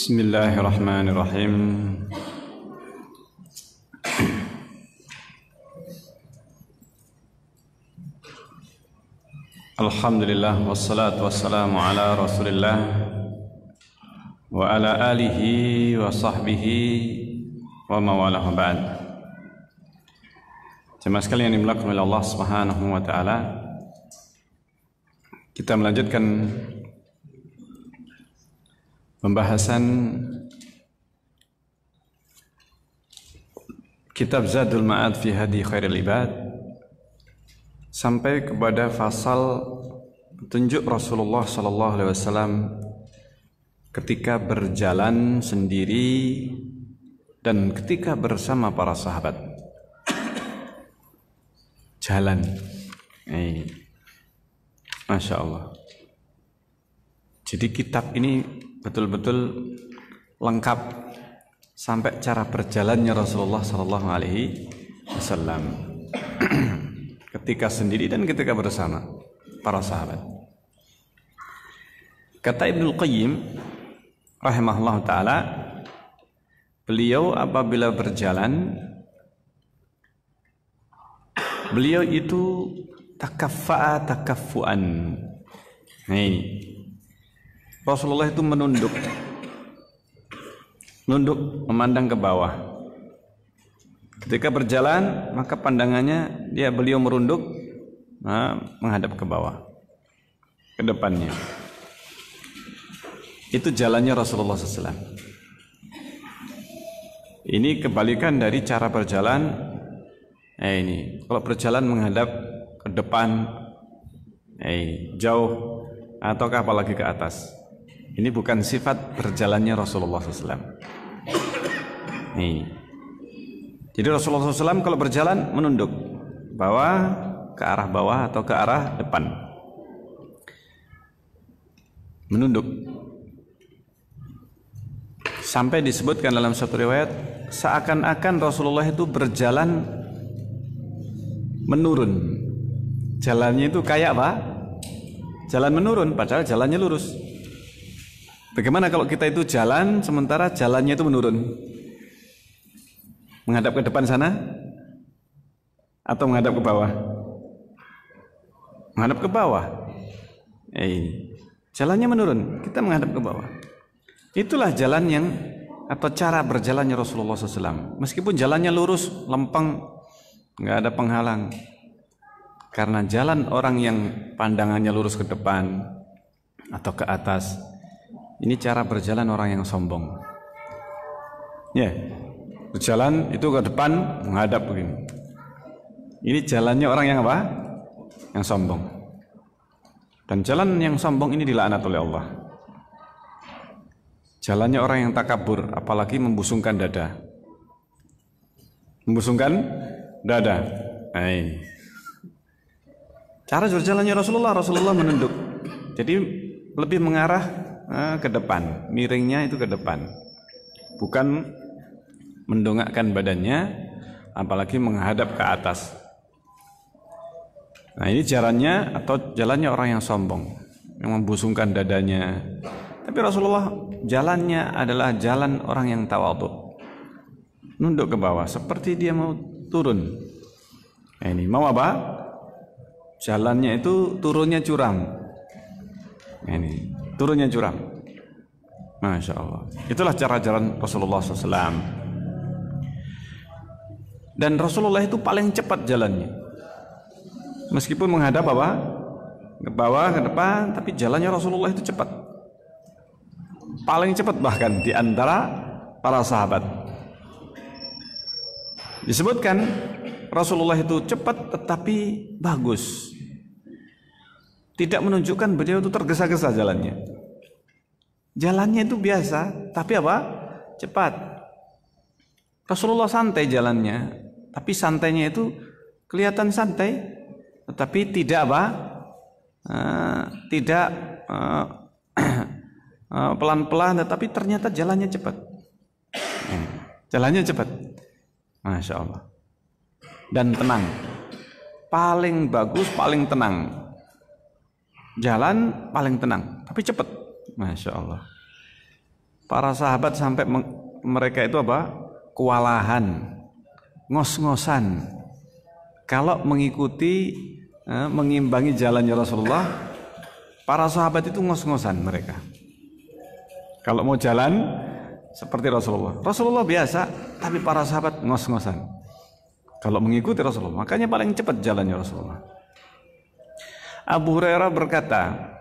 Bismillahirrahmanirrahim. Alhamdulillah wassalatu wassalamu ala Rasulillah wa ala alihi wa sahbihi wa mawalah ba'd. Jemaah sekalian yang dimuliakan oleh Allah Subhanahu wa taala, kita melanjutkan pembahasan kitab Zadul Ma'ad fi Hadi Khairil Ibad sampai kepada fasal petunjuk Rasulullah sallallahu alaihi wasallam ketika berjalan sendiri dan ketika bersama para sahabat. Jalan. Masya Allah. Jadi kitab ini betul-betul lengkap sampai cara berjalannya Rasulullah sallallahu alaihi wasallam ketika sendiri dan ketika bersama para sahabat. Kata Ibnul Qayyim rahimahullah taala, beliau apabila berjalan, beliau itu takaffa'a takaffuan. Rasulullah itu menunduk memandang ke bawah. Ketika berjalan, maka pandangannya beliau merunduk, menghadap ke bawah, ke depannya. Itu jalannya Rasulullah SAW. Ini kebalikan dari cara berjalan. Ini kalau berjalan menghadap ke depan, jauh, ataukah apalagi ke atas. Ini bukan sifat berjalannya Rasulullah SAW. Jadi Rasulullah SAW kalau berjalan menunduk, ke arah bawah atau ke arah depan. Menunduk. Sampai disebutkan dalam satu riwayat, seakan-akan Rasulullah itu berjalan menurun. Jalannya itu kayak apa? Jalan menurun, padahal jalannya lurus. Bagaimana kalau kita itu jalan sementara jalannya itu menurun? Menghadap ke depan sana? atau menghadap ke bawah? Menghadap ke bawah. Jalannya menurun, kita menghadap ke bawah. Itulah jalan yang atau cara berjalannya Rasulullah SAW. Meskipun jalannya lurus, lempeng, nggak ada penghalang. Karena jalan orang yang pandangannya lurus ke depan atau ke atas, ini cara berjalan orang yang sombong. Ya, berjalan itu ke depan menghadap begini. Ini jalannya orang yang apa? Yang sombong. Dan jalan yang sombong ini dilaknat oleh Allah. Jalannya orang yang takabur, apalagi membusungkan dada. Membusungkan dada. Cara berjalannya Rasulullah menunduk. Jadi lebih mengarah ke depan, miringnya itu ke depan. Bukan mendongakkan badannya, apalagi menghadap ke atas. Nah, ini jalannya atau jalannya orang yang sombong, yang membusungkan dadanya. Tapi Rasulullah jalannya adalah jalan orang yang tawadhu. Nunduk ke bawah seperti dia mau turun. Nah, ini mau apa? Jalannya itu turunnya curam. Nah, ini turunnya curam. Masya Allah. Itulah cara jalan Rasulullah SAW. Dan Rasulullah itu paling cepat jalannya. Meskipun menghadap apa? Ke bawah, ke depan, tapi jalannya Rasulullah itu cepat. Paling cepat bahkan di antara para sahabat. Disebutkan Rasulullah itu cepat tetapi bagus. Tidak menunjukkan beliau itu tergesa-gesa jalannya. Jalannya itu biasa, tapi apa? Cepat. Rasulullah santai jalannya, tapi santainya itu kelihatan santai, tetapi tidak apa? Tidak pelan-pelan, tetapi ternyata jalannya cepat. Jalannya cepat, Masya Allah. Dan tenang. Paling bagus, paling tenang. Jalan paling tenang, tapi cepat. Masya Allah. Para sahabat sampai mereka itu apa? Kewalahan, ngos-ngosan. Kalau mengikuti, mengimbangi jalannya Rasulullah, para sahabat itu ngos-ngosan mereka. Kalau mau jalan seperti Rasulullah. Rasulullah biasa, tapi para sahabat ngos-ngosan. Kalau mengikuti Rasulullah, makanya paling cepat jalannya Rasulullah. Abu Hurairah berkata,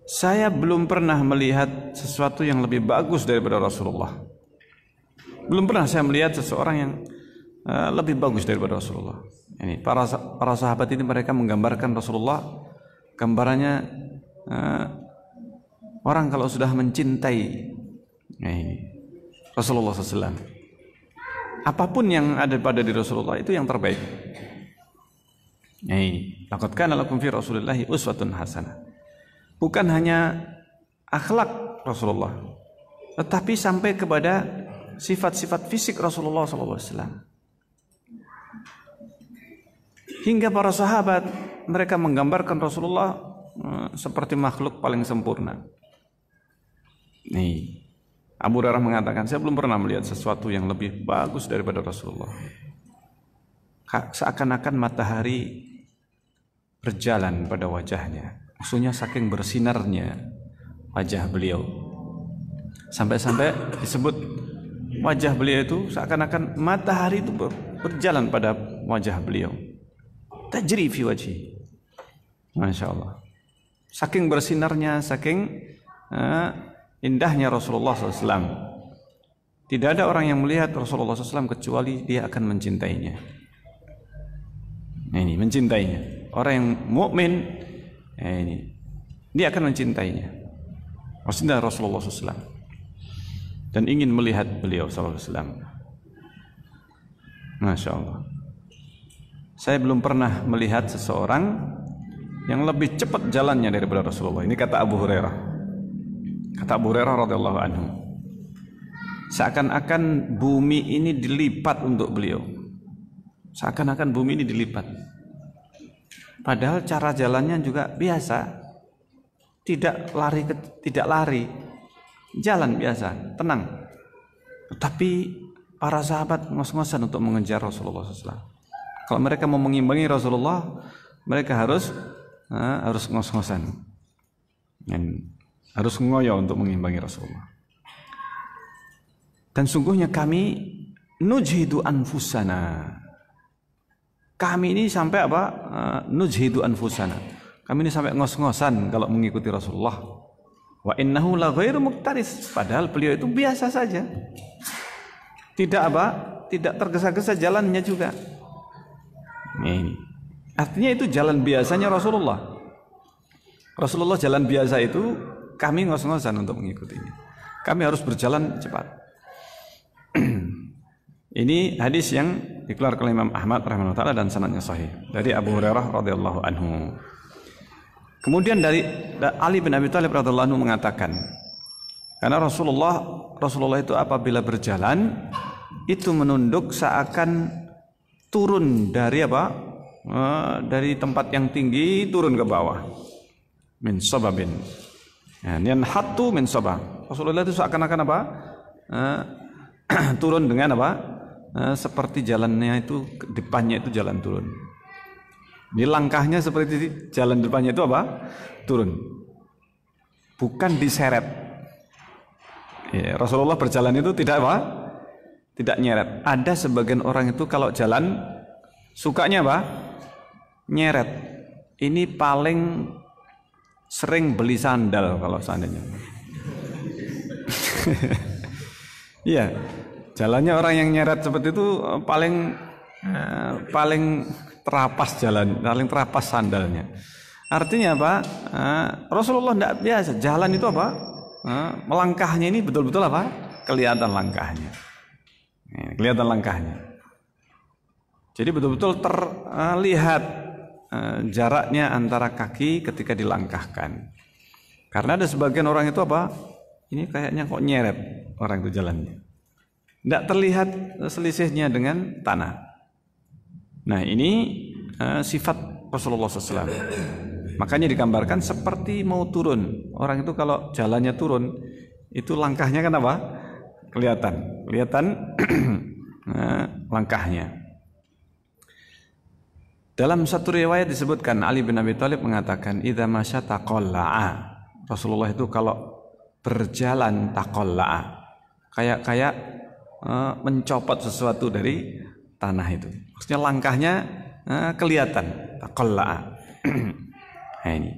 saya belum pernah melihat sesuatu yang lebih bagus daripada Rasulullah. Belum pernah saya melihat seseorang yang lebih bagus daripada Rasulullah. Ini para sahabat ini mereka menggambarkan Rasulullah, gambarannya orang kalau sudah mencintai Rasulullah SAW, apapun yang ada pada diri Rasulullah itu yang terbaik. Laqad kana lakum fi Rasulillahi uswatun hasanah. Bukan hanya akhlak Rasulullah, tetapi sampai kepada sifat-sifat fisik Rasulullah SAW. Hingga para sahabat mereka menggambarkan Rasulullah seperti makhluk paling sempurna. Abu Hurairah mengatakan, saya belum pernah melihat sesuatu yang lebih bagus daripada Rasulullah. Seakan-akan matahari berjalan pada wajahnya. Maksudnya saking bersinarnya wajah beliau. Sampai-sampai disebut wajah beliau itu seakan-akan matahari itu berjalan pada wajah beliau. Tajri fi wajhi. Masya Allah. Saking bersinarnya, saking indahnya Rasulullah SAW. Tidak ada orang yang melihat Rasulullah SAW kecuali dia akan mencintainya. Ini mencintainya. Orang yang mukmin, ini dia akan mencintainya. Maksudnya Rasulullah SAW dan ingin melihat beliau SAW. Masya Allah. Saya belum pernah melihat seseorang yang lebih cepat jalannya daripada Rasulullah. Ini kata Abu Hurairah. Kata Abu Hurairah radhiyallahu anhu. Seakan-akan bumi ini dilipat untuk beliau. Seakan-akan bumi ini dilipat. Padahal cara jalannya juga biasa. Tidak lari, jalan biasa, tenang. Tetapi para sahabat ngos-ngosan untuk mengejar Rasulullah SAW. Kalau mereka mau mengimbangi Rasulullah, mereka harus ngos-ngosan, harus ngoyo untuk mengimbangi Rasulullah. Dan sungguhnya kami nujhidu anfusana. Kami ini sampai apa? Nujhidu anfusana. Kami ini sampai ngos-ngosan kalau mengikuti Rasulullah. Wa innahu la ghairu muqtaris. Padahal beliau itu biasa saja. Tidak apa? Tidak tergesa-gesa jalannya juga. Ini. Artinya itu jalan biasanya Rasulullah. Rasulullah jalan biasa itu, kami ngos-ngosan untuk mengikutinya. Kami harus berjalan cepat. Ini hadis yang dikeluarkan oleh Imam Ahmad rahimahullah taala dan sanadnya sahih dari Abu Hurairah radhiyallahu anhu. Kemudian dari Ali bin Abi Thalib radhiyallahu anhu mengatakan, karena Rasulullah itu apabila berjalan itu menunduk seakan turun dari apa? Dari tempat yang tinggi turun ke bawah. Min sababin. Yanhatu min sabab. Rasulullah itu seakan-akan apa? Turun dengan apa? Seperti jalannya itu depannya itu jalan turun. Di langkahnya seperti jalan depannya itu apa? Turun. Bukan diseret. Ya, Rasulullah berjalan itu tidak apa? Tidak nyeret. Ada sebagian orang itu kalau jalan sukanya apa? Nyeret. Ini paling sering beli sandal kalau seandainya. Iya. Jalannya orang yang nyeret seperti itu paling terapas jalan, paling terapas sandalnya. Artinya apa? Rasulullah tidak biasa. Jalan itu apa? Melangkahnya ini betul-betul apa? Kelihatan langkahnya. Kelihatan langkahnya. Jadi betul-betul terlihat jaraknya antara kaki ketika dilangkahkan. Karena ada sebagian orang itu apa? Ini kayaknya kok nyeret orang itu jalannya. Tidak terlihat selisihnya dengan tanah. Nah ini sifat Rasulullah SAW. Makanya digambarkan seperti mau turun. Orang itu kalau jalannya turun, itu langkahnya kan apa? Kelihatan langkahnya. Dalam satu riwayat disebutkan Ali bin Abi Thalib mengatakan, "Idza masya taqalla'a." Rasulullah itu kalau berjalan taqalla'a, kayak mencopot sesuatu dari tanah itu. Maksudnya langkahnya kelihatan taqalla'a. Nah ini.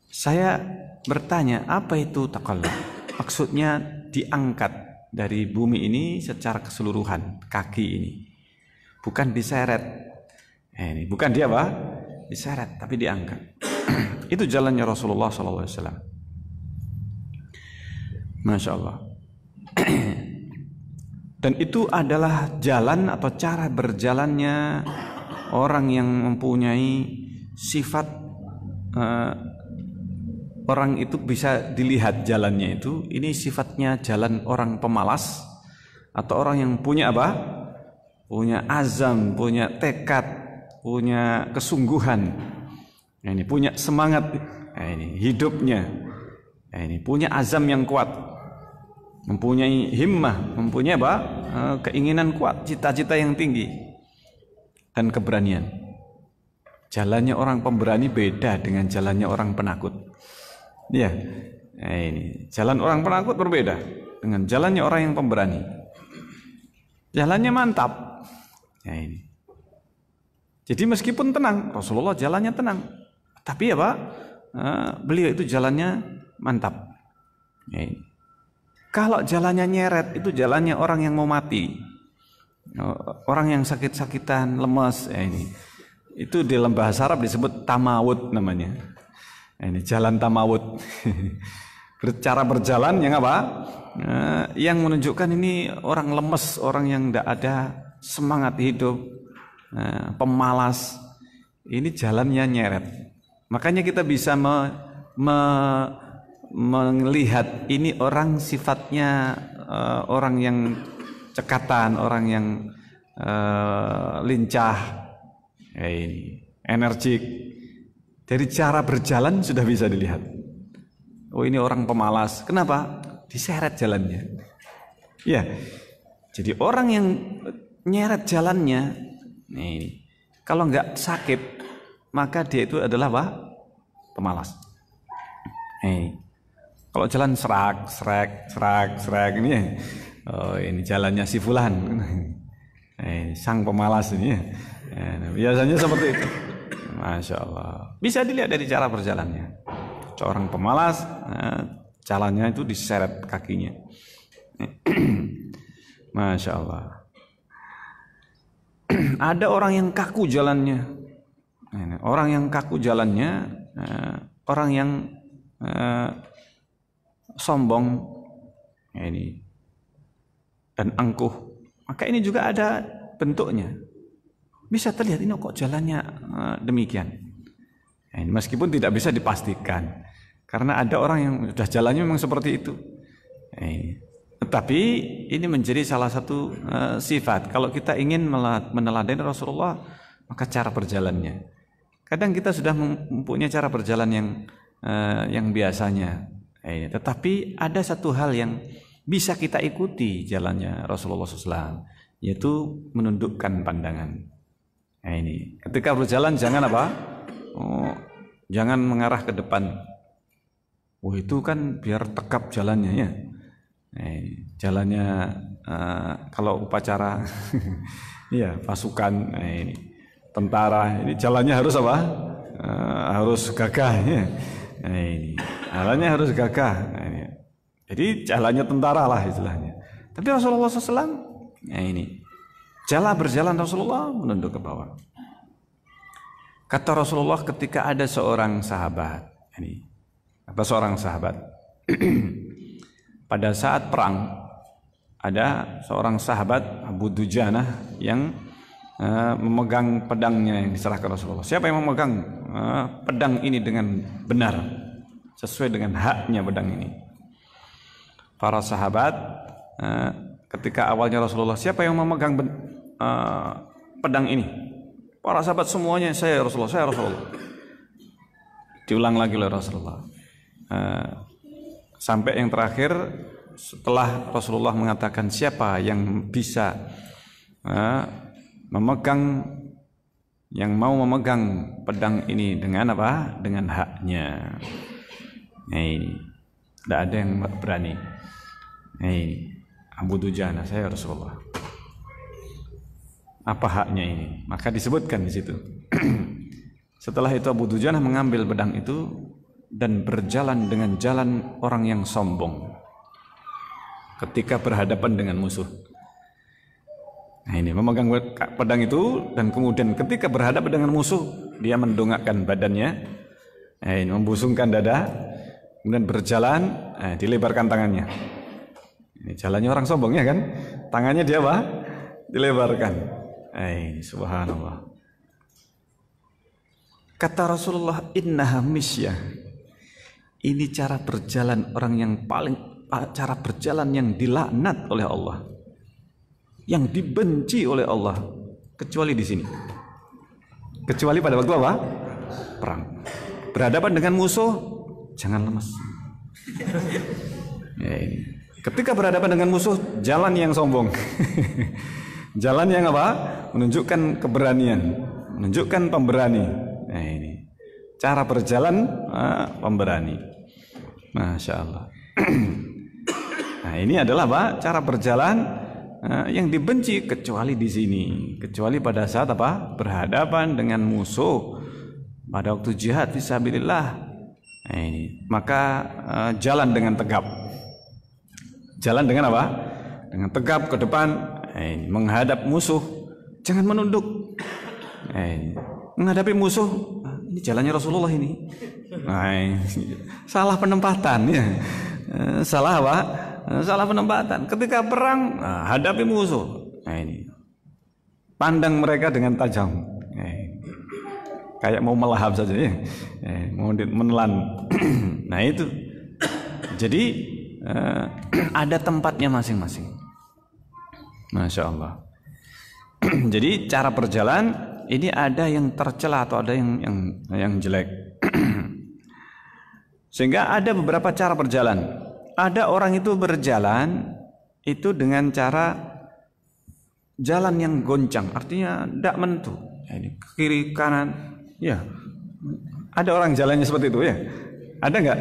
Saya bertanya, apa itu taqalla? Maksudnya diangkat dari bumi ini secara keseluruhan, kaki ini. Bukan diseret. Ini bukan dia apa? Diseret, tapi diangkat. Itu jalannya Rasulullah SAW. Masya Allah. Dan itu adalah jalan atau cara berjalannya orang yang mempunyai sifat orang itu bisa dilihat jalannya itu. Ini sifatnya jalan orang pemalas atau orang yang punya apa? Punya azam, punya tekad, punya kesungguhan. Nah, ini punya semangat. Nah, ini hidupnya. Nah, ini punya azam yang kuat. Mempunyai himmah, mempunyai apa? Keinginan kuat, cita-cita yang tinggi dan keberanian. Jalannya orang pemberani beda dengan jalannya orang penakut. Ya, nah, ini jalan orang penakut berbeda dengan jalannya orang yang pemberani. Jalannya mantap. Nah, ini. Jadi meskipun tenang, Rasulullah jalannya tenang, tapi apa? Beliau itu jalannya mantap. Nah, ini. Kalau jalannya nyeret, itu jalannya orang yang mau mati, orang yang sakit-sakitan, lemas. Ya ini. Itu dalam bahasa Arab disebut tamawud namanya. Ya ini jalan tamawud. Cara berjalan yang apa? Yang menunjukkan ini orang lemes, orang yang tidak ada semangat hidup, pemalas. Ini jalannya nyeret. Makanya kita bisa melihat ini orang sifatnya orang yang cekatan, orang yang lincah, ini energik. Dari cara berjalan sudah bisa dilihat. Oh ini orang pemalas. Kenapa? Diseret jalannya. Ya. Jadi orang yang nyeret jalannya. Nih, kalau nggak sakit, maka dia itu adalah apa? Pemalas. Kalau jalan serak ini ya. Oh, ini jalannya si fulan. Sang pemalas ini ya. Biasanya seperti itu. Masya Allah. Bisa dilihat dari cara berjalannya. Seorang pemalas, jalannya itu diseret kakinya. Masya Allah. Ada orang yang kaku jalannya. Orang yang kaku jalannya, orang yang sombong ini dan angkuh. Maka ini juga ada bentuknya. Bisa terlihat ini kok jalannya demikian. Meskipun tidak bisa dipastikan, karena ada orang yang sudah jalannya memang seperti itu. Tetapi ini menjadi salah satu sifat. Kalau kita ingin meneladani Rasulullah, maka cara berjalannya. Kadang kita sudah mempunyai cara berjalan yang biasanya. Tetapi ada satu hal yang bisa kita ikuti jalannya Rasulullah SAW, yaitu menundukkan pandangan. Ini ketika berjalan jangan apa? Jangan mengarah ke depan. Itu kan biar tegap jalannya ya. Jalannya kalau upacara, ya pasukan, tentara, ini jalannya harus apa? Harus gagah ya. Ini jalannya harus gagah. Jadi jalannya tentara lah istilahnya. Tapi Rasulullah SAW, ini berjalan Rasulullah menunduk ke bawah. Kata Rasulullah ketika ada seorang sahabat, pada saat perang ada seorang sahabat Abu Dujanah yang memegang pedangnya yang diserahkan Rasulullah. Siapa yang memegang pedang ini dengan benar, sesuai dengan haknya pedang ini? Para sahabat ketika awalnya Rasulullah, siapa yang memegang pedang ini? Para sahabat semuanya, saya Rasulullah, saya Rasulullah. Diulang lagi oleh Rasulullah. Sampai yang terakhir, setelah Rasulullah mengatakan siapa yang bisa yang mau memegang pedang ini dengan apa? Dengan haknya. Ini tidak ada yang berani. Abu Dujana, saya Rasulullah. Apa haknya ini? Maka disebutkan di situ. Setelah itu Abu Dujana mengambil pedang itu dan berjalan dengan jalan orang yang sombong ketika berhadapan dengan musuh. Ini memegang pedang itu dan kemudian ketika berhadapan dengan musuh dia mendongakkan badannya, ini membusungkan dada, kemudian berjalan, dilebarkan tangannya. Ini jalannya orang sombong ya kan? Tangannya dia apa? Dilebarkan. Subhanallah. Kata Rasulullah, innaha misyah. Ini cara berjalan orang yang cara berjalan yang dilaknat oleh Allah, yang dibenci oleh Allah, kecuali di sini. Kecuali pada waktu apa? Perang. Berhadapan dengan musuh, jangan lemas. Ini. Ketika berhadapan dengan musuh, jalan yang sombong. Jalan yang apa? Menunjukkan keberanian, menunjukkan pemberani. Ini cara berjalan pemberani. Masya Allah. Ini adalah apa? Cara berjalan yang dibenci kecuali di sini, kecuali pada saat apa? Berhadapan dengan musuh pada waktu jihad fisabilillah. Maka jalan dengan tegap. Jalan dengan apa? Dengan tegap ke depan. Menghadap musuh, jangan menunduk. Menghadapi musuh, ini jalannya Rasulullah ini. Salah penempatan ya. Salah apa? Salah penempatan. Ketika perang, hadapi musuh. Ini pandang mereka dengan tajam. Kayak mau melahap saja ya. Mau menelan. Nah itu. Jadi ada tempatnya masing-masing. Masya Allah. Jadi cara berjalan ini ada yang tercela atau ada yang jelek. Sehingga ada beberapa cara berjalan. Ada orang itu berjalan itu dengan cara jalan yang goncang, artinya tidak menentu. Ini kiri kanan, ya. Ada orang jalannya seperti itu ya? Ada nggak?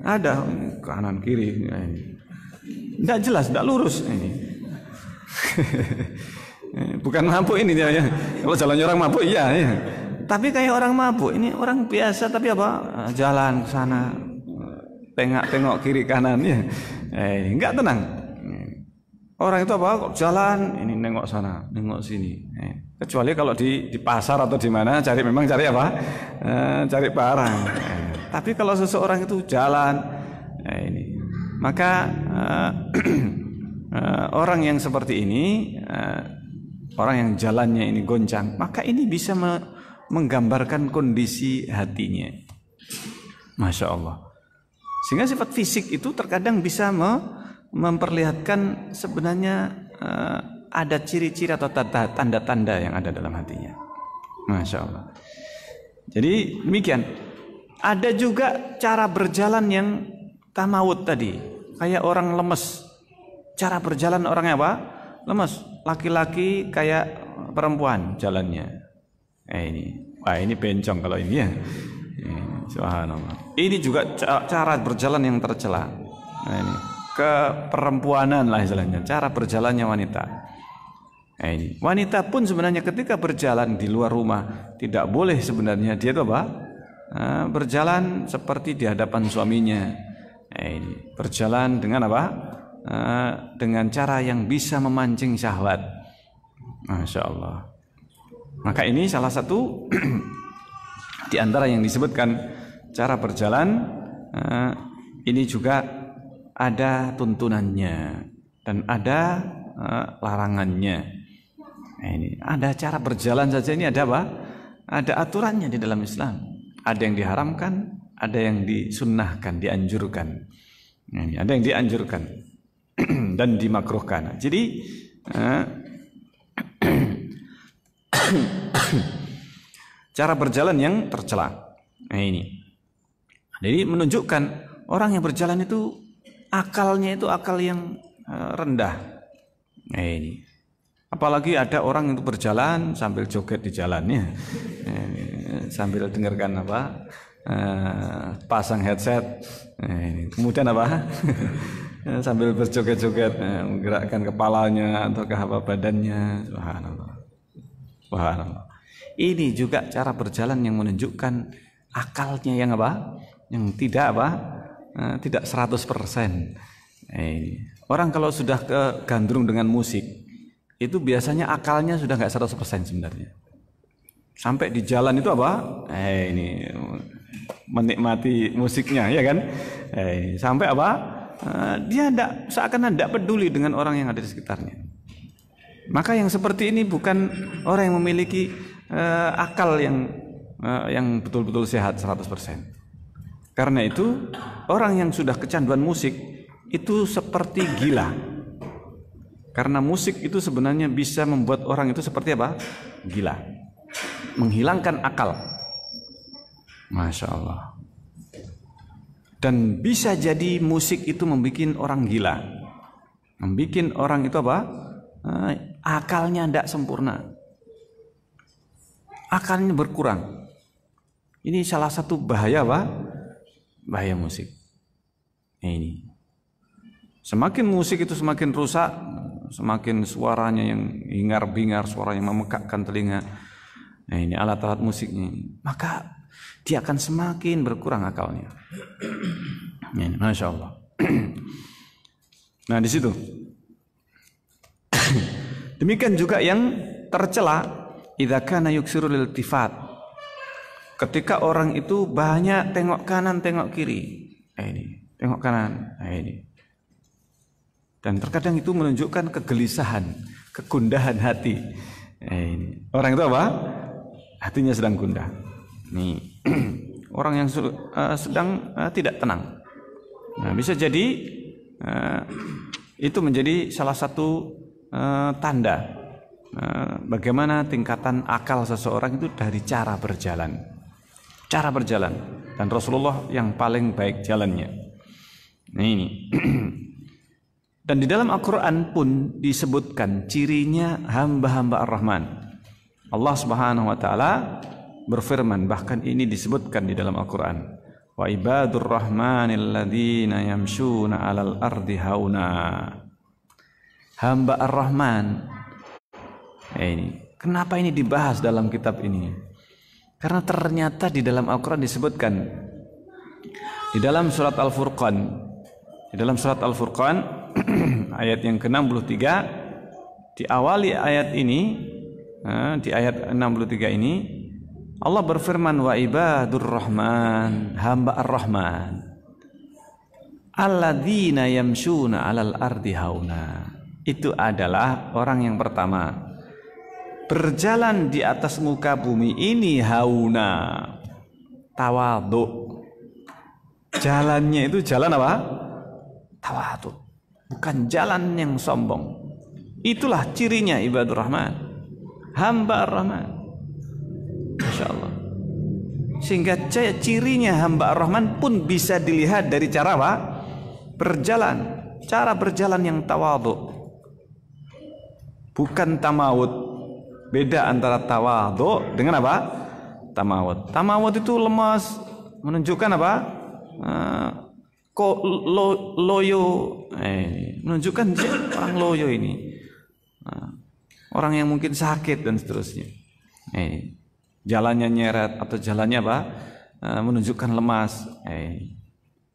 Ada, kanan kiri. Tidak jelas, tidak lurus ini. Bukan mabuk ini dia ya. Kalau jalannya orang mabuk iya ya. Tapi kayak orang mabuk, ini orang biasa tapi apa? Jalan ke sana, tengok kiri kanan ya. Enggak tenang. Orang itu apa? Jalan, ini nengok sana, nengok sini. Kecuali kalau di pasar atau di mana memang cari apa? Cari barang. Tapi kalau seseorang itu jalan, ini, maka orang yang seperti ini, orang yang jalannya ini goncang, maka ini bisa menggambarkan kondisi hatinya. Masya Allah. Sehingga sifat fisik itu terkadang bisa memperlihatkan sebenarnya ada ciri-ciri atau tanda-tanda yang ada dalam hatinya. Masya Allah. Jadi demikian. Ada juga cara berjalan yang tamawud tadi, kayak orang lemes. Cara berjalan orangnya apa? Lemes. Laki-laki kayak perempuan jalannya. Ini bencong kalau ini ya. Subhanallah. Ini juga cara berjalan yang tercela. Ini keperempuanan lah istilahnya. Cara berjalannya wanita. Ini wanita pun sebenarnya ketika berjalan di luar rumah tidak boleh sebenarnya dia itu apa? Berjalan seperti di hadapan suaminya. Ini berjalan dengan apa? Dengan cara yang bisa memancing syahwat. Masya Allah. Maka ini salah satu di antara yang disebutkan cara berjalan, ini juga ada tuntunannya dan ada larangannya. Ini ada cara berjalan saja, ini ada apa? Ada aturannya di dalam Islam. Ada yang diharamkan, ada yang disunnahkan, dianjurkan. Ini ada yang dianjurkan dan dimakruhkan. Jadi cara berjalan yang tercela. Ini. Jadi menunjukkan orang yang berjalan itu akalnya itu akal yang rendah. Ini. Apalagi ada orang yang berjalan sambil joget di jalannya, sambil dengarkan apa, pasang headset. Kemudian apa? Sambil berjoget-joget, menggerakkan kepalanya atau ke apa badannya. Subhanallah. Subhanallah. Ini juga cara berjalan yang menunjukkan akalnya yang apa? Yang tidak apa? Tidak 100%. Orang kalau sudah kegandrung dengan musik, itu biasanya akalnya sudah nggak 100% sebenarnya. Sampai di jalan itu apa? Ini menikmati musiknya, ya kan? Sampai apa? Dia seakan tidak peduli dengan orang yang ada di sekitarnya. Maka yang seperti ini bukan orang yang memiliki akal yang betul-betul sehat 100%. Karena itu orang yang sudah kecanduan musik itu seperti gila. Karena musik itu sebenarnya bisa membuat orang itu seperti apa? Gila. Menghilangkan akal. Masya Allah. Dan bisa jadi musik itu membuat orang gila. Membuat orang itu apa? Akalnya tidak sempurna. Akalnya berkurang. Ini salah satu bahaya apa? Bahaya musik. Ini. Semakin musik itu semakin rusak, semakin suaranya yang hingar-bingar, suara yang memekakkan telinga. Ini alat-alat musiknya. Maka dia akan semakin berkurang akalnya. Ini, Masya Allah. Nah di situ. Demikian juga yang tercela, idza kana yuksiru lil iltifat. Ketika orang itu banyak tengok kanan, tengok kiri. Ini, tengok kanan. Ini. Dan terkadang itu menunjukkan kegelisahan, kegundahan hati. Ini. Orang itu apa? Hatinya sedang gundah. Nih. Orang yang sedang tidak tenang. Nah, bisa jadi itu menjadi salah satu tanda bagaimana tingkatan akal seseorang itu dari cara berjalan. Cara berjalan. Dan Rasulullah yang paling baik jalannya. Nah, ini. Dan di dalam Al-Quran pun disebutkan cirinya hamba-hamba Ar-Rahman. Allah Subhanahu wa Ta'ala berfirman, bahkan ini disebutkan di dalam Al-Quran, wa ibadur rahmanil ladzina yamshuna 'alal ardi hauna. Hamba Ar-Rahman. Ini kenapa ini dibahas dalam kitab ini? Karena ternyata di dalam Al-Quran disebutkan di dalam surat Al-Furqan, ayat yang ke-63, diawali ayat ini, di ayat 63 ini Allah berfirman, wa ibadur rahman, hamba Ar-Rahman, alladzina yamshuna 'alal ardi hauna. Itu adalah orang yang pertama berjalan di atas muka bumi ini hauna, tawadhu. Jalannya itu jalan apa? Tawadhu, bukan jalan yang sombong. Itulah cirinya ibadur rahman, hamba Ar-Rahman. Masya Allah. Sehingga cirinya hamba Ar-Rahman pun bisa dilihat dari cara apa? Berjalan, cara berjalan yang tawadhu, bukan tamawud. Beda antara tawadhu dengan apa? Tamawud. Tamawud itu lemas, menunjukkan apa? Loyo, menunjukkan orang loyo ini, orang yang mungkin sakit dan seterusnya. Jalannya nyeret atau jalannya apa? Menunjukkan lemas.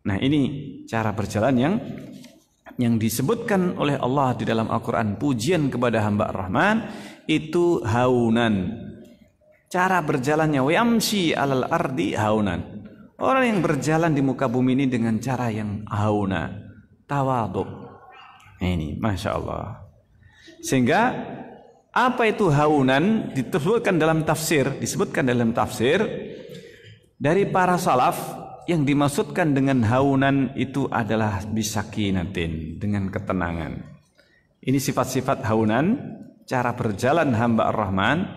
Nah, ini cara berjalan yang disebutkan oleh Allah di dalam Al-Quran, pujian kepada hamba Ar-Rahman itu haunan. Cara berjalannya wayamshi 'alal ardi haunan. Orang yang berjalan di muka bumi ini dengan cara yang hauna, tawadhu. Ini Masya Allah. Sehingga apa itu haunan disebutkan dalam tafsir dari para salaf. Yang dimaksudkan dengan haunan itu adalah bisakinatin, dengan ketenangan. Ini sifat-sifat haunan, cara berjalan hamba Ar-Rahman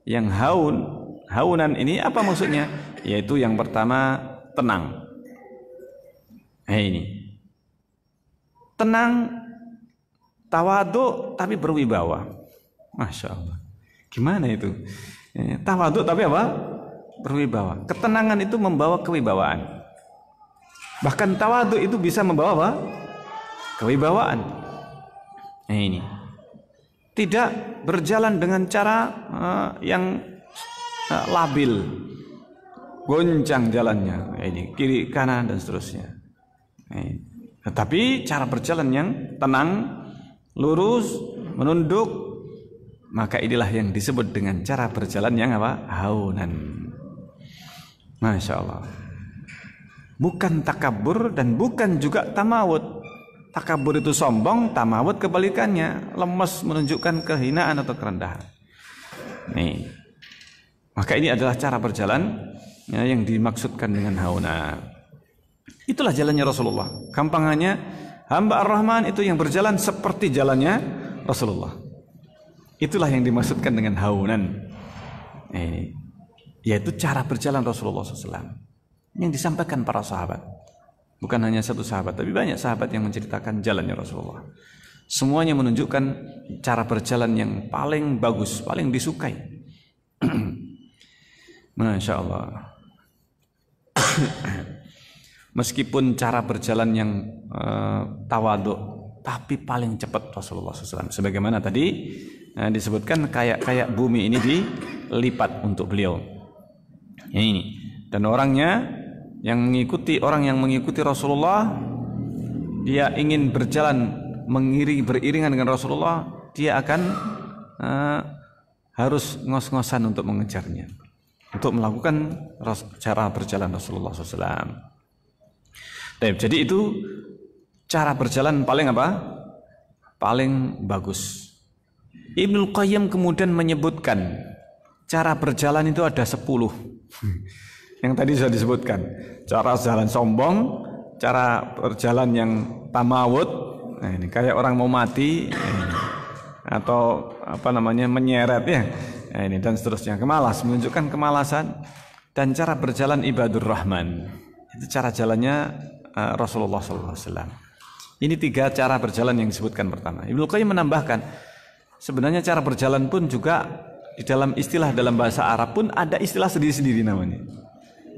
yang haunan ini apa maksudnya? Yaitu yang pertama tenang. Ini tenang, tawadhu tapi berwibawa. Masya Allah. Gimana itu? Tawadhu tapi apa? Berwibawa. Ketenangan itu membawa kewibawaan. Bahkan tawadhu itu bisa membawa apa? Kewibawaan. Ini tidak berjalan dengan cara yang labil, goncang jalannya, ini kiri kanan dan seterusnya. Tetapi cara berjalan yang tenang, lurus, menunduk, maka inilah yang disebut dengan cara berjalan yang apa? Haunan. Masya Allah. Bukan takabur dan bukan juga tamawud. Takabur itu sombong, tamawud kebalikannya, lemes, menunjukkan kehinaan atau kerendahan. Nih, maka ini adalah cara berjalan yang dimaksudkan dengan hauna. Itulah jalannya Rasulullah. Gampangannya, hamba Ar-Rahman itu yang berjalan seperti jalannya Rasulullah. Itulah yang dimaksudkan dengan haunan. Yaitu cara berjalan Rasulullah SAW yang disampaikan para sahabat. Bukan hanya satu sahabat, tapi banyak sahabat yang menceritakan jalannya Rasulullah. Semuanya menunjukkan cara berjalan yang paling bagus, paling disukai. Masya Allah. Meskipun cara berjalan yang tawadhu, tapi paling cepat Rasulullah SAW. Sebagaimana tadi disebutkan, kayak bumi ini dilipat untuk beliau. Ini. Dan orang yang mengikuti Rasulullah, dia ingin berjalan beriringan dengan Rasulullah, dia akan harus ngos-ngosan untuk mengejarnya, untuk melakukan cara berjalan Rasulullah SAW. Jadi itu cara berjalan paling apa? Paling bagus. Ibnul Qayyim kemudian menyebutkan cara berjalan itu ada 10. Yang tadi sudah disebutkan, cara jalan sombong, cara berjalan yang tamawud, ini kayak orang mau mati, atau menyeret ya, ini dan seterusnya, menunjukkan kemalasan. Dan cara berjalan ibadur rahman, itu cara jalannya Rasulullah SAW. Ini 3 cara berjalan yang disebutkan pertama. Ibnu Qayyim menambahkan, sebenarnya cara berjalan pun juga di dalam istilah dalam bahasa Arab pun ada istilah sendiri-sendiri namanya.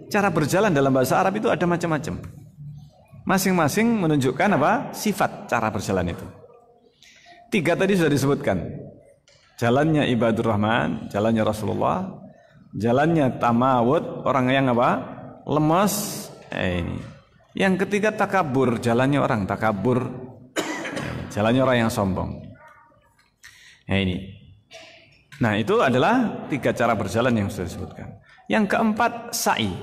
Cara berjalan dalam bahasa Arab itu ada macam-macam. Masing-masing menunjukkan apa? Sifat cara berjalan itu. 3 tadi sudah disebutkan. Jalannya ibadur Rahman, jalannya Rasulullah, jalannya tamawud, orang yang apa? Lemas. Ini. Yang ketiga takabur, jalannya orang takabur, jalannya orang yang sombong. Nah ini. Nah itu adalah 3 cara berjalan yang sudah disebutkan. Yang keempat sa'i.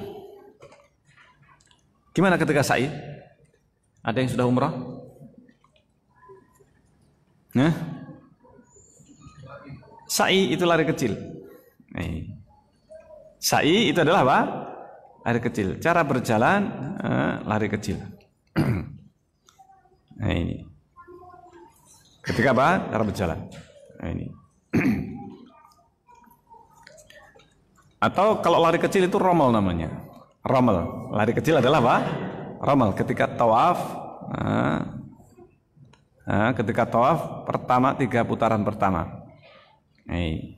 Gimana ketika sa'i? Ada yang sudah umrah? Nah, sa'i itu lari kecil. Sa'i itu adalah apa? Lari kecil. Cara berjalan lari kecil. Nah ini. Ketika apa? Cara berjalan. Nah ini. Atau kalau lari kecil itu romal namanya. Romal. Lari kecil adalah apa? Romal. Ketika tawaf. Ketika tawaf pertama 3 putaran pertama. Nah ini.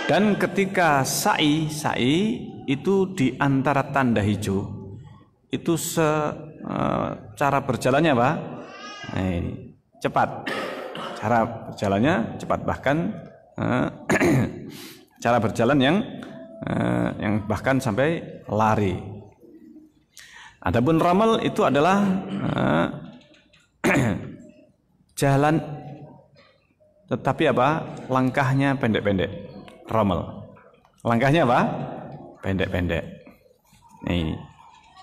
Dan ketika sa'i itu di antara tanda hijau itu cara berjalannya apa? Nah, ini cepat. Cara berjalannya cepat, bahkan cara berjalan yang bahkan sampai lari. Adapun ramal itu adalah jalan tetapi apa? Langkahnya pendek-pendek. Ramal. Langkahnya apa? Pendek-pendek. Nah ini.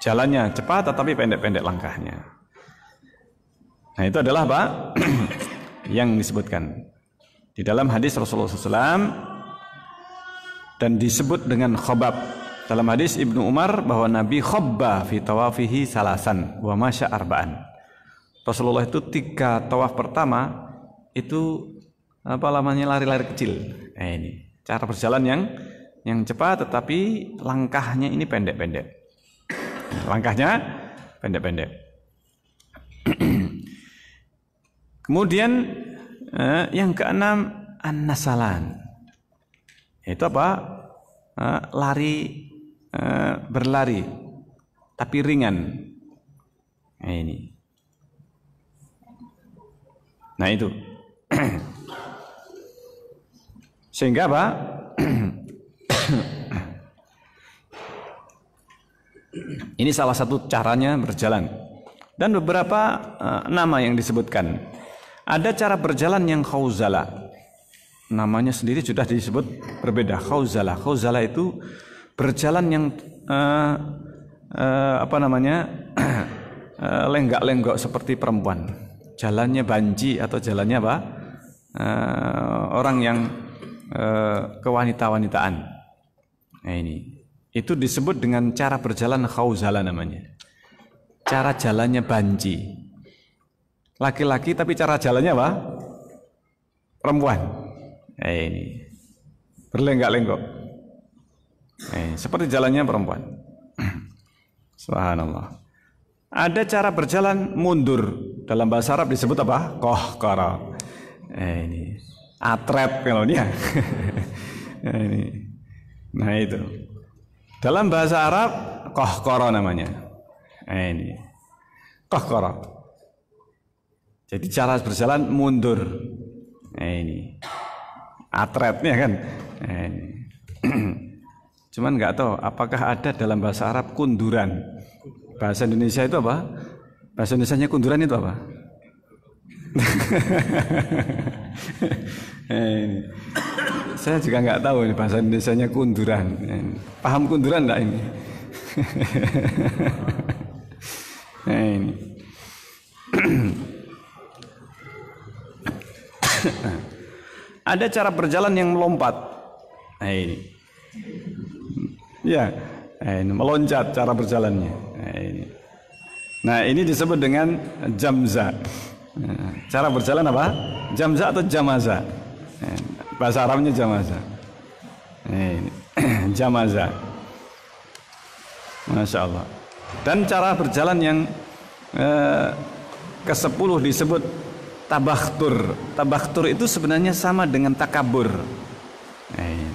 Jalannya cepat tetapi pendek-pendek langkahnya. Nah itu adalah apa? Yang disebutkan di dalam hadis Rasulullah SAW dan disebut dengan khobab. Dalam hadis Ibnu Umar bahwa Nabi khobba fi tawafihi salasan wa masya arba'an. Rasulullah itu 3 tawaf pertama itu apa namanya lari-lari kecil. Nah ini. Cara berjalan yang cepat tetapi langkahnya ini pendek-pendek. Langkahnya pendek-pendek. Kemudian yang keenam an-nasalan. Itu apa? Berlari tapi ringan. Nah ini. Nah itu. Sehingga apa? Ini salah satu caranya berjalan. Dan beberapa nama yang disebutkan. Ada cara berjalan yang khauzala. Namanya sendiri sudah disebut berbeda. Khauzala. Khauzala itu berjalan yang lenggak-lenggok seperti perempuan. Jalannya banji atau jalannya apa? Orang yang kewanita-wanitaan. Nah ini. Itu disebut dengan cara berjalan khauzala namanya. Cara jalannya banji. Laki-laki tapi cara jalannya apa? Perempuan. Nah ini. Berlenggak-lenggok. Nah, seperti jalannya perempuan. Subhanallah. Ada cara berjalan mundur. Dalam bahasa Arab disebut apa? Qahqara. Nah ini. Atret kalau dia. Nah ini. Nah itu. Dalam bahasa Arab qahqara namanya. Nah ini. Qahqara. Jadi cara berjalan mundur. Nah ini. Atretnya kan. Nah ini. Cuman nggak tahu apakah ada dalam bahasa Arab kunduran. Bahasa Indonesia itu apa? Bahasa Indonesianya kunduran itu apa? Ini. Saya juga nggak tahu ini bahasa Indonesianya kunduran. Paham kunduran enggak ini? Nah, ini. Ada cara berjalan yang melompat. Nah, ini. Ya, ini meloncat cara berjalannya. Nah, ini disebut dengan jamza. Cara berjalan apa? Jamza atau jamaza? Bahasa Arabnya jamaza. Jamaza. Masya Allah. Dan cara berjalan yang ke-10 disebut tabakhtur. Tabakhtur itu sebenarnya sama dengan takabur.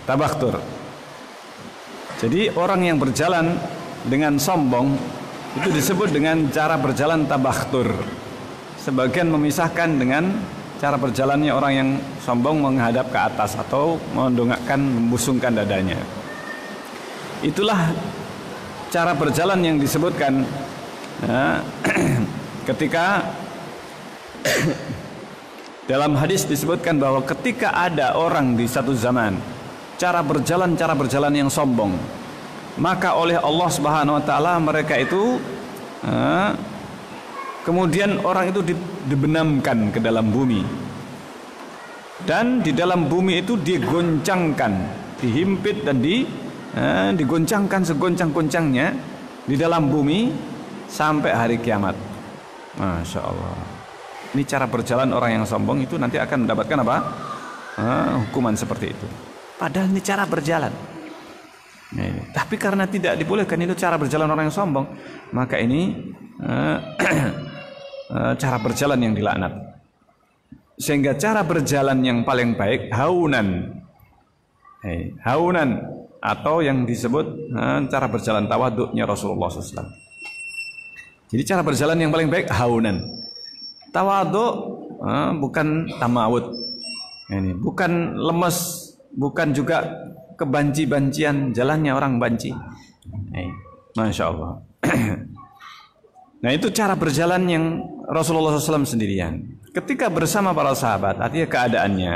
Tabakhtur. Jadi orang yang berjalan dengan sombong itu disebut dengan cara berjalan tabakhtur. Sebagian memisahkan dengan cara berjalannya orang yang sombong menghadap ke atas atau mendongakkan, membusungkan dadanya. Itulah cara berjalan yang disebutkan ketika dalam hadis disebutkan bahwa ketika ada orang di satu zaman cara berjalan yang sombong, maka oleh Allah Subhanahu wa taala mereka itu kemudian orang itu dibenamkan ke dalam bumi, dan di dalam bumi itu digoncangkan, dihimpit dan digoncangkan segoncang-goncangnya di dalam bumi sampai hari kiamat. Masya Allah. Ini cara berjalan orang yang sombong itu nanti akan mendapatkan apa? Hukuman seperti itu. Padahal ini cara berjalan. Tapi karena tidak dibolehkan itu cara berjalan orang yang sombong, maka ini cara berjalan yang dilaknat. Sehingga cara berjalan yang paling baik haunan. Haunan atau yang disebut cara berjalan tawaduknya Rasulullah SAW. Jadi cara berjalan yang paling baik haunan. Tawaduk bukan tamawud. Ini bukan lemes, bukan juga kebanci-bancian, jalannya orang banci. Masya Allah. Nah itu cara berjalan yang Rasulullah SAW sendirian. Ketika bersama para sahabat, artinya keadaannya.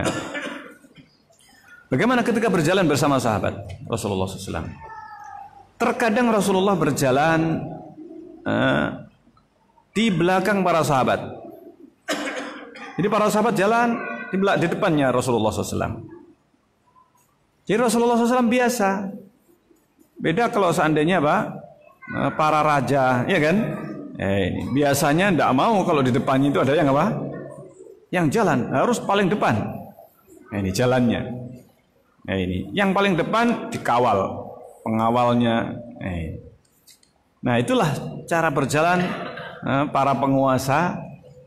Bagaimana ketika berjalan bersama sahabat Rasulullah SAW? Terkadang Rasulullah berjalan di belakang para sahabat. Jadi para sahabat jalan di depannya Rasulullah SAW. Jadi Rasulullah SAW biasa. Beda kalau seandainya para raja, ya kan? Biasanya tidak mau kalau di depannya itu ada yang apa? Yang jalan harus paling depan. Ini jalannya. Ini yang paling depan dikawal pengawalnya. Nah itulah cara berjalan para penguasa.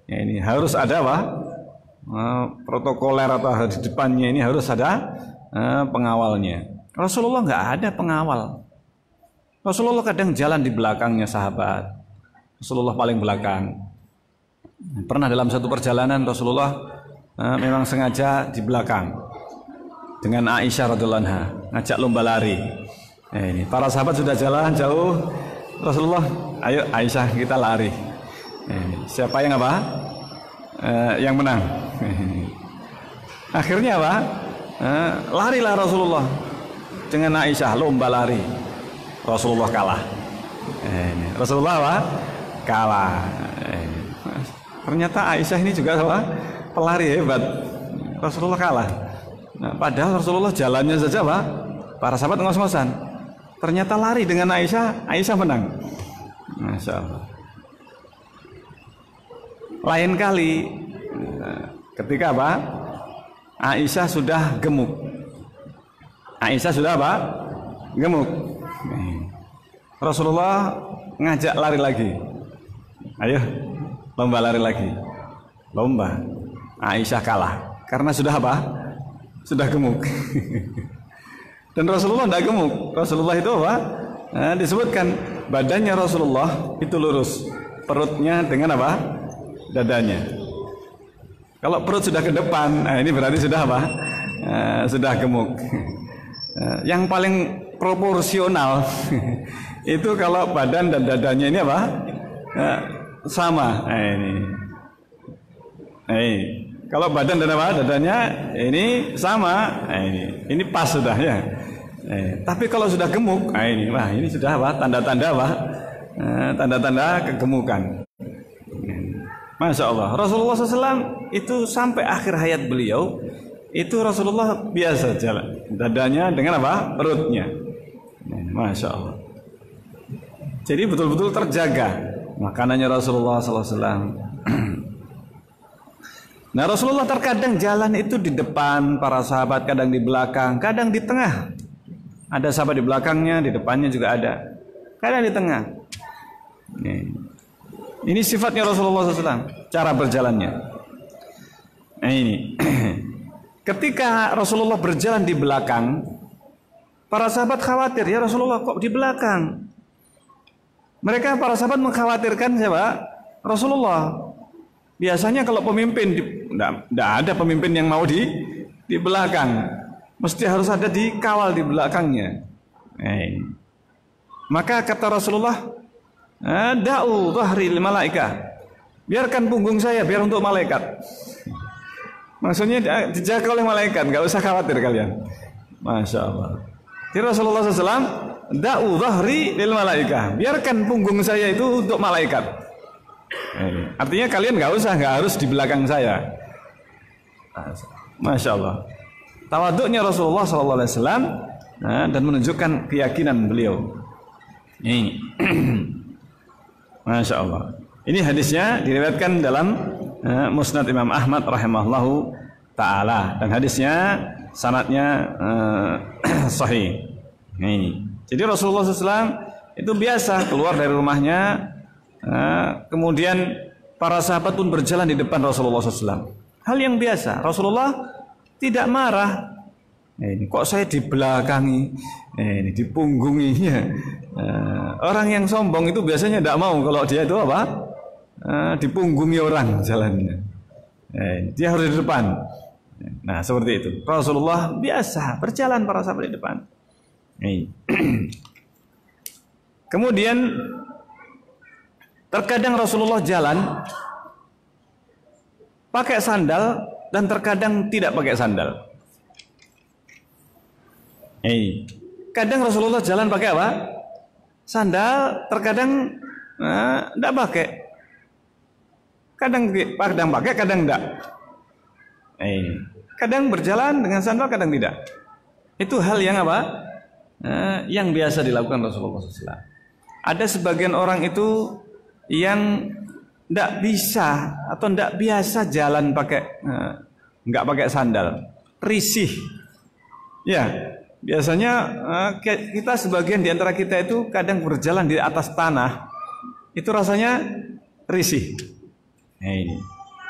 Ini harus ada protokoler atau di depannya ini harus ada pengawalnya. Rasulullah nggak ada pengawal. Rasulullah kadang jalan di belakangnya sahabat. Rasulullah paling belakang. Pernah dalam satu perjalanan Rasulullah memang sengaja di belakang dengan Aisyah radhiyallahu anha, ngajak lomba lari. Ini para sahabat sudah jalan jauh. Rasulullah, ayo Aisyah kita lari. Siapa yang yang menang? Akhirnya larilah Rasulullah dengan Aisyah lomba lari. Rasulullah kalah. Rasulullah kalah. Ternyata Aisyah ini juga pelari hebat. Rasulullah kalah. Nah, padahal Rasulullah jalannya saja para sahabat ngos-ngosan. Ternyata lari dengan Aisyah, Aisyah menang. Masya Allah. Lain kali ketika Aisyah sudah gemuk. Aisyah sudah gemuk. Rasulullah ngajak lari lagi. Ayo lomba lari lagi. Lomba. Aisyah kalah karena sudah sudah gemuk. Dan Rasulullah tidak gemuk. Rasulullah itu disebutkan badannya Rasulullah itu lurus, perutnya dengan dadanya. Kalau perut sudah ke depan, ini berarti sudah sudah gemuk. Yang paling proporsional itu kalau badan dan dadanya ini sama. Kalau badan dan dadanya ini sama. Ini pas sudah ya. Tapi kalau sudah gemuk, ini sudah tanda-tanda tanda-tanda kegemukan. Masya Allah. Rasulullah SAW itu sampai akhir hayat beliau itu Rasulullah biasa jalan dadanya dengan perutnya. Masya Allah. Jadi betul-betul terjaga makanannya Rasulullah SAW. Nah Rasulullah terkadang jalan itu di depan para sahabat, kadang di belakang, kadang di tengah. Ada sahabat di belakangnya, di depannya juga ada. Kadang di tengah. Ini sifatnya Rasulullah SAW, cara berjalannya. Nah ini, ketika Rasulullah berjalan di belakang, para sahabat khawatir, ya Rasulullah kok di belakang? Mereka para sahabat mengkhawatirkan siapa? Rasulullah. Biasanya kalau pemimpin, tidak ada pemimpin yang mau di belakang, mesti harus ada dikawal di belakangnya. Maka kata Rasulullah, da'u dhahri lil malaikah, biarkan punggung saya biar untuk malaikat. Maksudnya dijaga oleh malaikat, nggak usah khawatir kalian. Masya Allah. Jadi Rasulullah SAW, da'u dhahri lil malaikah, biarkan punggung saya itu untuk malaikat. Artinya kalian nggak harus di belakang saya. Masya Allah. Tawaduknya Rasulullah SAW dan menunjukkan keyakinan beliau. Ini, Masya Allah. Ini hadisnya diriwayatkan dalam Musnad Imam Ahmad rahimahullahu taala, dan hadisnya sanadnya sahih. Ini. Jadi Rasulullah SAW itu biasa keluar dari rumahnya, kemudian para sahabat pun berjalan di depan Rasulullah SAW. Hal yang biasa. Rasulullah tidak marah. Ini kok saya dibelakangi, ini dipunggungi. Orang yang sombong itu biasanya tidak mau kalau dia itu apa? Dipunggungi orang jalannya. Dia harus di depan. Nah seperti itu. Rasulullah biasa berjalan para sahabat di depan. Kemudian terkadang Rasulullah jalan pakai sandal dan terkadang tidak pakai sandal. Kadang Rasulullah jalan pakai apa? Sandal, terkadang tidak pakai. Kadang pakai, kadang tidak. Kadang berjalan dengan sandal, kadang tidak. Itu hal yang apa? Yang biasa dilakukan Rasulullah SAW. Ada sebagian orang itu yang tidak bisa atau tidak biasa jalan pakai nggak pakai sandal, risih. Ya, biasanya kita sebagian di antara kita itu kadang berjalan di atas tanah, itu rasanya risih. Ini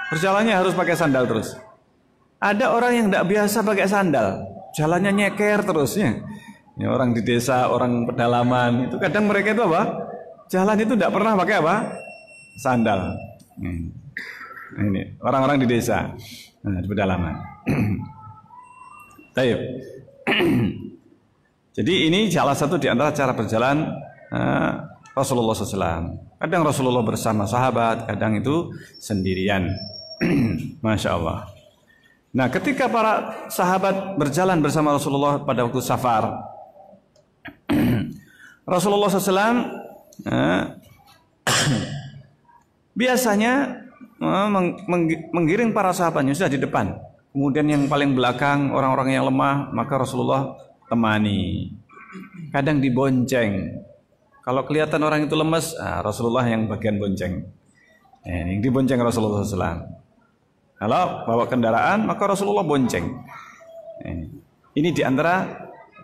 berjalannya harus pakai sandal terus. Ada orang yang tidak biasa pakai sandal, jalannya nyeker terusnya. Ya, orang di desa, orang pedalaman itu kadang mereka itu apa? Jalan itu tidak pernah pakai apa? Sandal. Ini orang-orang di desa, di pedalaman. Baik. Jadi ini salah satu di antara cara berjalan Rasulullah SAW. Kadang Rasulullah bersama sahabat, kadang itu sendirian. Masya Allah. Nah, ketika para sahabat berjalan bersama Rasulullah pada waktu safar, Rasulullah SAW biasanya menggiring para sahabatnya sudah di depan. Kemudian yang paling belakang orang-orang yang lemah maka Rasulullah temani. Kadang dibonceng. Kalau kelihatan orang itu lemas, Rasulullah yang bagian bonceng. Yang dibonceng Rasulullah SAW. Kalau bawa kendaraan maka Rasulullah bonceng. Ini diantara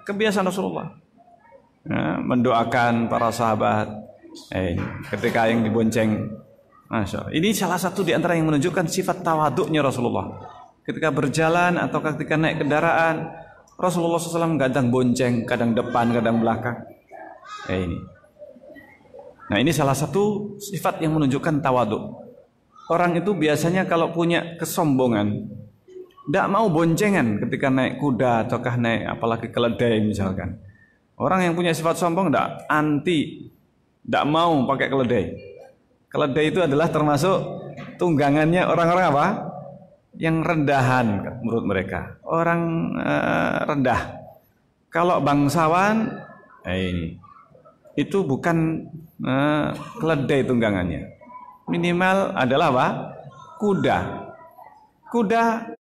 kebiasaan Rasulullah. Mendoakan para sahabat ketika yang dibonceng. Masya Allah. Ini salah satu di antara yang menunjukkan sifat tawaduknya Rasulullah. Ketika berjalan atau ketika naik kendaraan, Rasulullah SAW kadang bonceng, kadang depan, kadang belakang. Ini. Nah ini salah satu sifat yang menunjukkan tawaduk. Orang itu biasanya kalau punya kesombongan, tidak mau boncengan ketika naik kuda ataukah naik apalagi keledai misalkan. Orang yang punya sifat sombong tidak mau pakai keledai. Keledai itu adalah termasuk tunggangannya orang-orang apa? Yang rendahan menurut mereka. Orang rendah. Kalau bangsawan, ini itu bukan keledai tunggangannya. Minimal adalah apa? Kuda. Kuda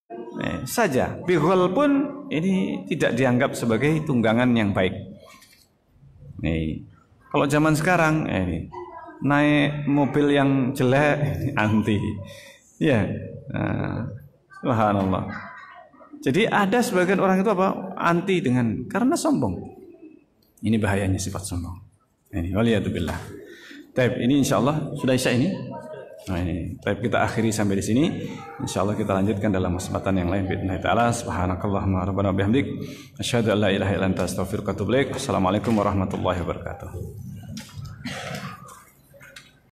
saja. Bigol pun ini tidak dianggap sebagai tunggangan yang baik. Kalau zaman sekarang naik mobil yang jelek anti. Ya. Subhanallah. Jadi ada sebagian orang itu apa? Anti karena sombong. Ini bahayanya sifat sombong. Ini waliyatubillah. Baik, ini insyaallah sudah isya ini. Nah ini, tapi kita akhiri sampai di sini. Insyaallah kita lanjutkan dalam kesempatan yang lain. Bismillah taala. Subhanakallahumma rabbana bihamdik, asyhadu an la ilaha illa anta astaghfiruka wa atubu ilaik. Assalamualaikum warahmatullahi wabarakatuh.